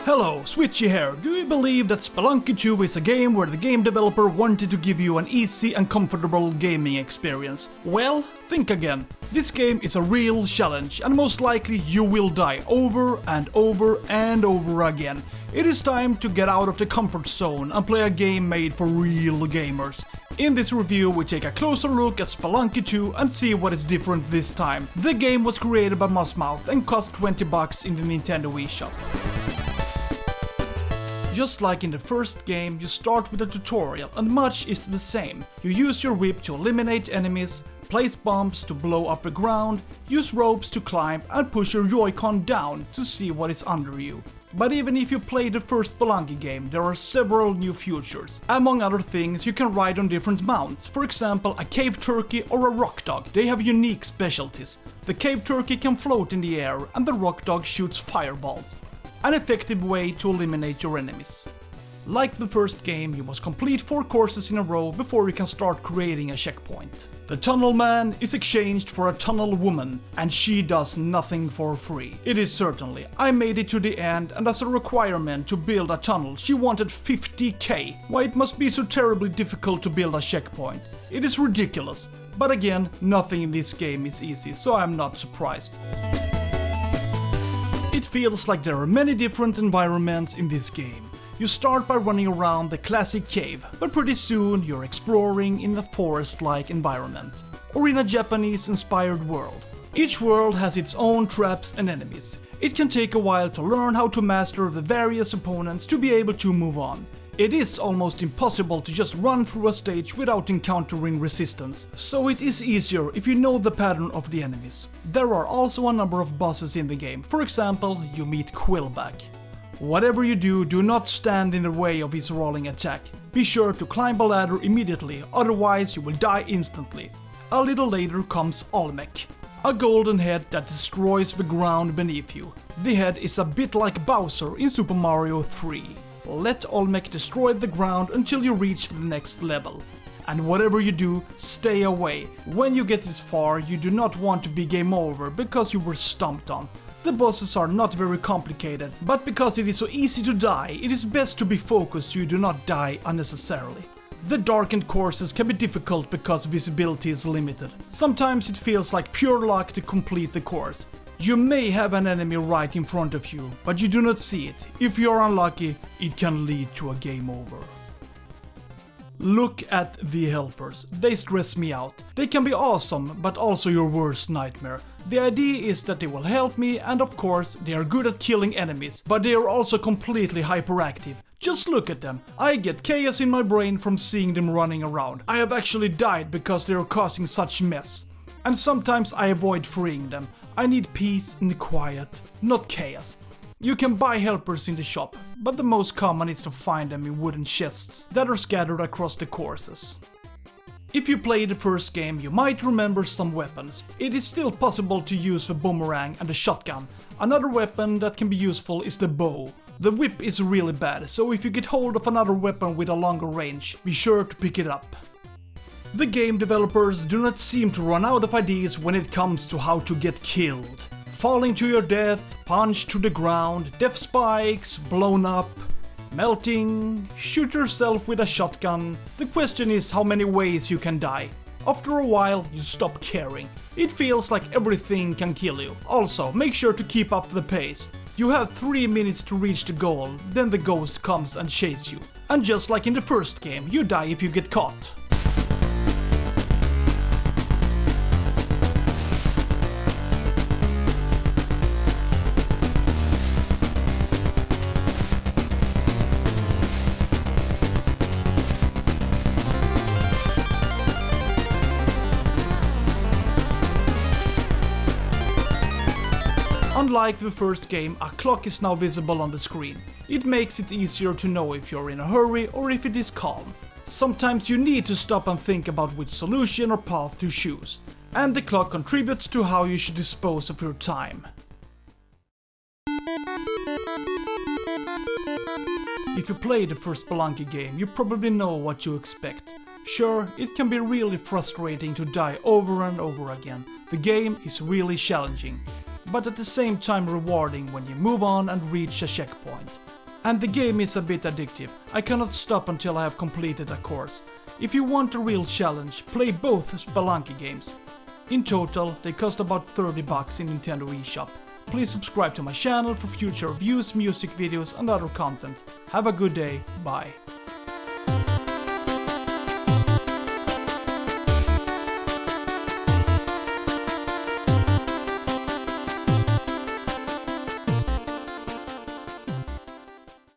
Hello, Switchy here. Do you believe that Spelunky 2 is a game where the game developer wanted to give you an easy and comfortable gaming experience? Well, think again. This game is a real challenge and most likely you will die over and over and over again. It is time to get out of the comfort zone and play a game made for real gamers. In this review we take a closer look at Spelunky 2 and see what is different this time. The game was created by Mouth and cost $20 in the Nintendo eShop. Just like in the first game, you start with a tutorial and much is the same. You use your whip to eliminate enemies, place bombs to blow up the ground, use ropes to climb and push your Joy-Con down to see what is under you. But even if you play the first Spelunky game, there are several new features. Among other things, you can ride on different mounts, for example a cave turkey or a rock dog. They have unique specialties. The cave turkey can float in the air and the rock dog shoots fireballs. An effective way to eliminate your enemies. Like the first game, you must complete 4 courses in a row before you can start creating a checkpoint. The tunnel man is exchanged for a tunnel woman, and she does nothing for free. It is certainly. I made it to the end, and as a requirement to build a tunnel, she wanted 50k. Why it must be so terribly difficult to build a checkpoint? It is ridiculous. But again, nothing in this game is easy, so I'm not surprised. It feels like there are many different environments in this game. You start by running around the classic cave, but pretty soon you're exploring in a forest-like environment, or in a Japanese-inspired world. Each world has its own traps and enemies. It can take a while to learn how to master the various opponents to be able to move on. It is almost impossible to just run through a stage without encountering resistance, so it is easier if you know the pattern of the enemies. There are also a number of bosses in the game. For example, you meet Quillback. Whatever you do, do not stand in the way of his rolling attack. Be sure to climb a ladder immediately, otherwise you will die instantly. A little later comes Olmec, a golden head that destroys the ground beneath you. The head is a bit like Bowser in Super Mario 3. Let Olmec destroy the ground until you reach the next level. And whatever you do, stay away. When you get this far, you do not want to be game over because you were stomped on. The bosses are not very complicated, but because it is so easy to die, it is best to be focused so you do not die unnecessarily. The darkened courses can be difficult because visibility is limited. Sometimes it feels like pure luck to complete the course. You may have an enemy right in front of you, but you do not see it. If you are unlucky, it can lead to a game over. Look at the helpers. They stress me out. They can be awesome, but also your worst nightmare. The idea is that they will help me, and of course, they are good at killing enemies, but they are also completely hyperactive. Just look at them. I get chaos in my brain from seeing them running around. I have actually died because they are causing such mess. And sometimes I avoid freeing them. I need peace and quiet, not chaos. You can buy helpers in the shop, but the most common is to find them in wooden chests that are scattered across the courses. If you played the first game, you might remember some weapons. It is still possible to use the boomerang and the shotgun. Another weapon that can be useful is the bow. The whip is really bad, so if you get hold of another weapon with a longer range, be sure to pick it up. The game developers do not seem to run out of ideas when it comes to how to get killed. Falling to your death, punched to the ground, death spikes, blown up, melting, shoot yourself with a shotgun. The question is how many ways you can die. After a while, you stop caring. It feels like everything can kill you. Also, make sure to keep up the pace. You have 3 minutes to reach the goal, then the ghost comes and chases you. And just like in the first game, you die if you get caught. Unlike the first game, a clock is now visible on the screen. It makes it easier to know if you're in a hurry or if it is calm. Sometimes you need to stop and think about which solution or path to choose. And the clock contributes to how you should dispose of your time. If you play the first Spelunky game, you probably know what to expect. Sure, it can be really frustrating to die over and over again. The game is really challenging, but at the same time rewarding when you move on and reach a checkpoint. And the game is a bit addictive. I cannot stop until I have completed a course. If you want a real challenge, play both Spelunky games. In total, they cost about $30 in Nintendo eShop. Please subscribe to my channel for future reviews, music videos and other content. Have a good day, bye.